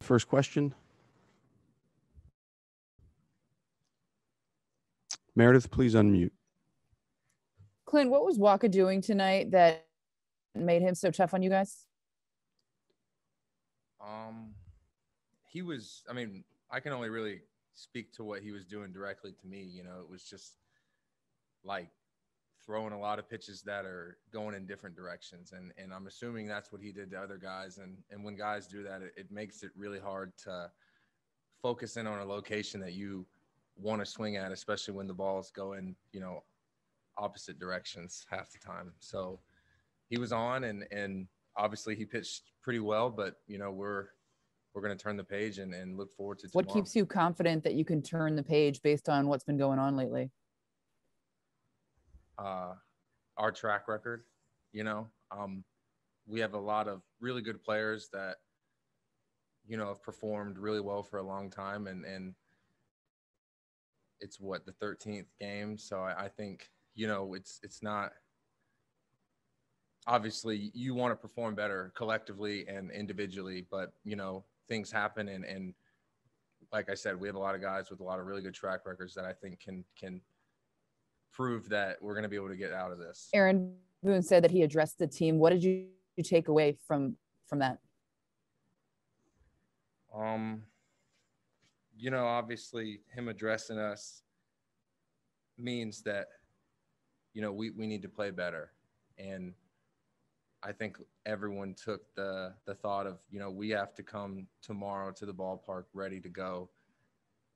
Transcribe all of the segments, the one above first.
first question. Meredith, please unmute. Clint, what was Waka doing tonight that made him so tough on you guys? He was, I mean, I can only really speak to what he was doing directly to me. You know, it was just like throwing a lot of pitches that are going in different directions. And I'm assuming that's what he did to other guys. And when guys do that, it makes it really hard to focus in on a location that you want to swing at, especially when the ball's going, you know, opposite directions half the time. So he was on, and obviously he pitched pretty well, but, you know, we're going to turn the page and look forward to tomorrow. What keeps you confident that you can turn the page based on what's been going on lately? Our track record, you know, we have a lot of really good players that, you know, have performed really well for a long time, and it's what, the 13th game. So I think, you know, it's not, obviously you want to perform better collectively and individually, but, you know, things happen. And like I said, we have a lot of guys with a lot of really good track records that I think can prove that we're going to be able to get out of this. Aaron Boone said that he addressed the team. What did you take away from that? You know, obviously him addressing us means that, you know, we need to play better. And I think everyone took the thought of, you know, we have to come tomorrow to the ballpark ready to go,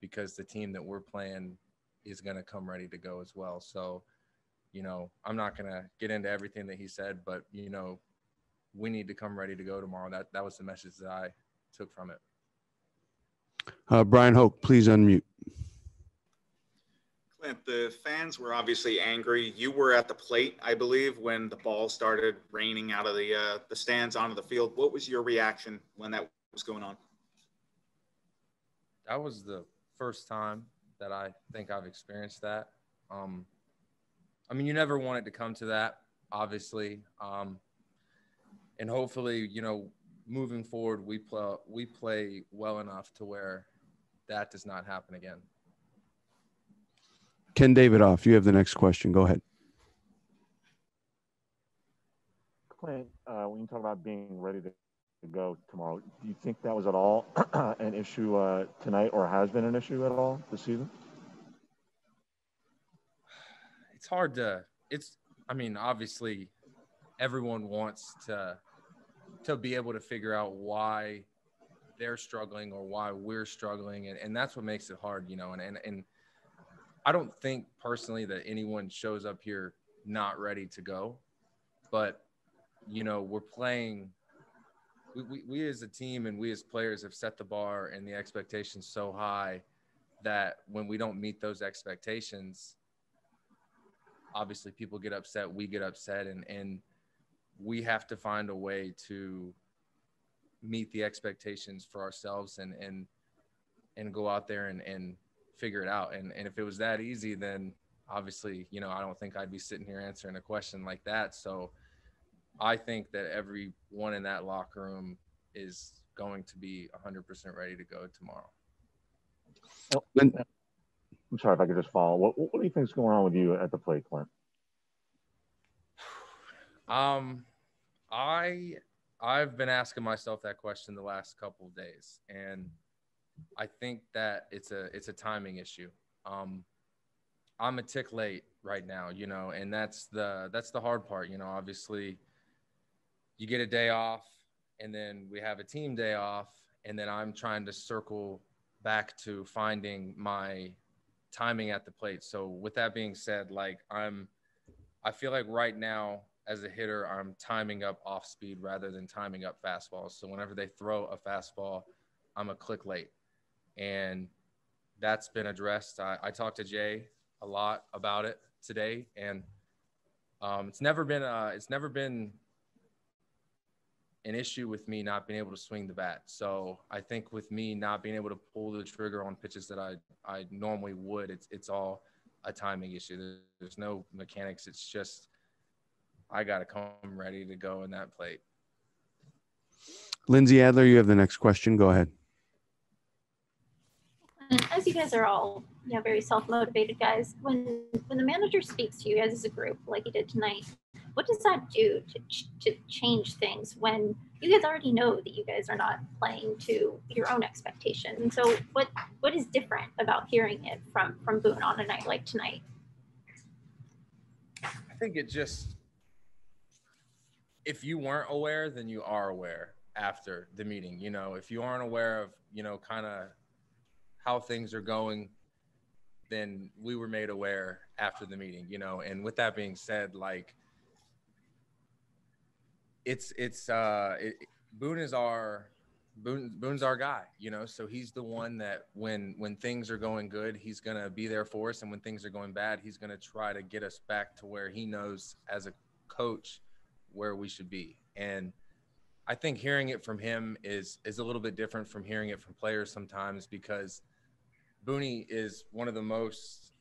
because the team that we're playing is going to come ready to go as well. So, you know, I'm not going to get into everything that he said, but, you know, we need to come ready to go tomorrow. That was the message that I took from it. Brian Hoke, please unmute. Clint, the fans were obviously angry. You were at the plate, I believe, when the ball started raining out of the stands onto the field. What was your reaction when that was going on? That was the first time that I think I've experienced that. I mean, you never want it to come to that, obviously. And hopefully, you know, moving forward, we play well enough to where that does not happen again. Ken Davidoff, you have the next question. Go ahead. Clint, when you talk about being ready to go tomorrow, do you think that was at all an issue tonight, or has been an issue at all this season? It's hard to – I mean, obviously everyone wants to be able to figure out why they're struggling or why we're struggling, and that's what makes it hard, you know. And I don't think personally that anyone shows up here not ready to go, but, you know, we're playing – we as a team and we as players have set the bar and the expectations so high that when we don't meet those expectations, obviously people get upset, we get upset, and we have to find a way to meet the expectations for ourselves and go out there and figure it out. And if it was that easy, then obviously, you know, I don't think I'd be sitting here answering a question like that. So I think that everyone in that locker room is going to be 100% ready to go tomorrow. I'm sorry if I could just follow. What do you think is going on with you at the plate, Clint? I've been asking myself that question the last couple of days, and I think that it's a timing issue. I'm a tick late right now, you know, and that's the hard part. You know, obviously you get a day off, and then we have a team day off, and then I'm trying to circle back to finding my timing at the plate. So with that being said, like I feel like right now as a hitter, I'm timing up off speed rather than timing up fastballs. So whenever they throw a fastball, I'm a click late, and that's been addressed. I talked to Jay a lot about it today, and it's never been an issue with me not being able to swing the bat. So I think with me not being able to pull the trigger on pitches that I normally would, it's all a timing issue. There's no mechanics. It's just I got to come ready to go in that plate. Lindsay Adler, you have the next question. Go ahead. you guys are all, you know, very self-motivated guys. When the manager speaks to you guys as a group, like he did tonight, what does that do to change things when you guys already know that you guys are not playing to your own expectations? And so what is different about hearing it from Boone on a night like tonight? I think it just, if you weren't aware, then you are aware after the meeting. You know, if you aren't aware of, you know, kind of how things are going, then we were made aware after the meeting, you know. And with that being said, like, Boone's our guy, you know. So he's the one that when things are going good, he's gonna be there for us, and when things are going bad, he's gonna try to get us back to where he knows as a coach where we should be. And I think hearing it from him is a little bit different from hearing it from players sometimes, because Booney is one of the most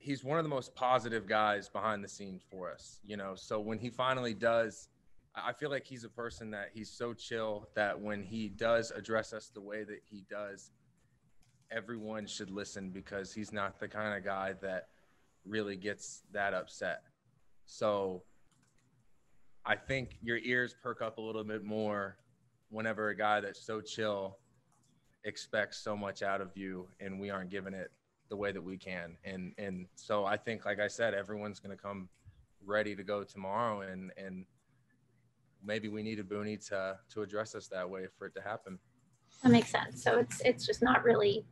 he's one of the most positive guys behind the scenes for us, you know. So when he finally does, I feel like he's a person that he's so chill that when he does address us the way that he does, everyone should listen, because he's not the kind of guy that really gets that upset. So I think your ears perk up a little bit more whenever a guy that's so chill expects so much out of you and we aren't giving it the way that we can. And so I think, like I said, everyone's going to come ready to go tomorrow, and maybe we needed Booney to address us that way for it to happen. That makes sense. So it's just not really,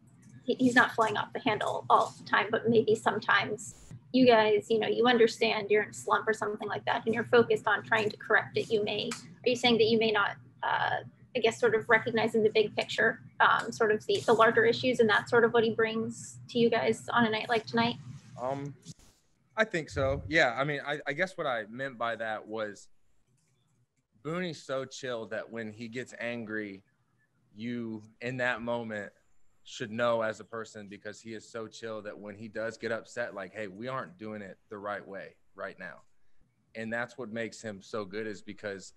he's not flying off the handle all the time, but maybe sometimes you guys, you know, you understand you're in a slump or something like that, and you're focused on trying to correct it. Are you saying that you may not, I guess, sort of recognizing the big picture, sort of the larger issues, and that's sort of what he brings to you guys on a night like tonight? I think so. Yeah. I mean, I guess what I meant by that was Booney's so chill that when he gets angry, you in that moment should know as a person, because he is so chill that when he does get upset, like, hey, we aren't doing it the right way right now. And that's what makes him so good, is because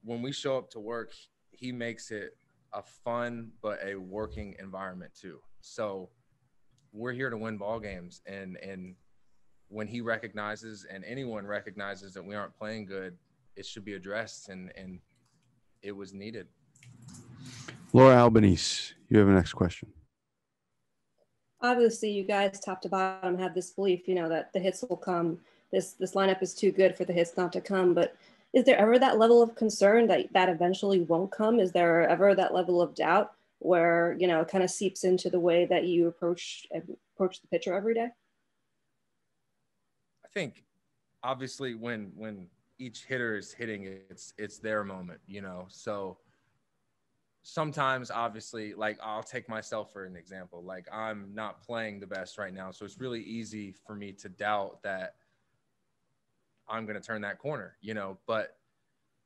when we show up to work, he makes it a fun but a working environment too. So we're here to win ball games, and when he recognizes, and anyone recognizes, that we aren't playing good, it should be addressed, and it was needed. Laura Albanese, you have a next question. Obviously, you guys top to bottom have this belief, you know, that the hits will come. This lineup is too good for the hits not to come. But is there ever that level of concern that eventually won't come? Is there ever that level of doubt where, you know, it kind of seeps into the way that you approach the pitcher every day? I think obviously when each hitter is hitting, it's their moment, you know. So sometimes, obviously, like, I'll take myself for an example. Like, I'm not playing the best right now, so it's really easy for me to doubt that I'm going to turn that corner, you know. But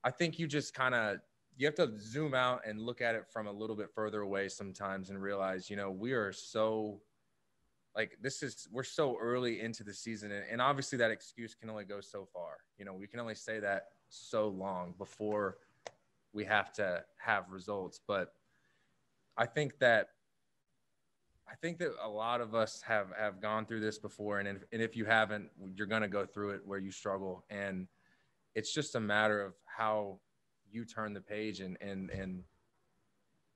I think you just you have to zoom out and look at it from a little bit further away sometimes and realize, you know, we are so, like, we're so early into the season. And obviously that excuse can only go so far. You know, we can only say that so long before we have to have results. But I think that a lot of us have gone through this before. And if you haven't, you're going to go through it where you struggle. And it's just a matter of how you turn the page and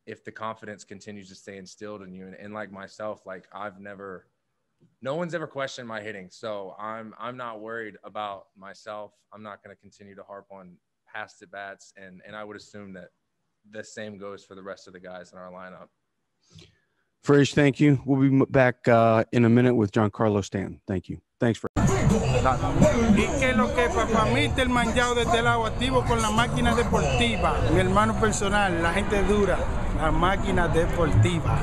if the confidence continues to stay instilled in you. And like myself, like, no one's ever questioned my hitting. So I'm not worried about myself. I'm not going to continue to harp on past at bats. And I would assume that the same goes for the rest of the guys in our lineup. Frazier, thank you. We'll be back in a minute with Giancarlo Stanton. Thank you. Thanks for. Y que lo que para mí está el manjado de este lado activo con la máquina deportiva, mi hermano personal, la gente dura, la máquina deportiva.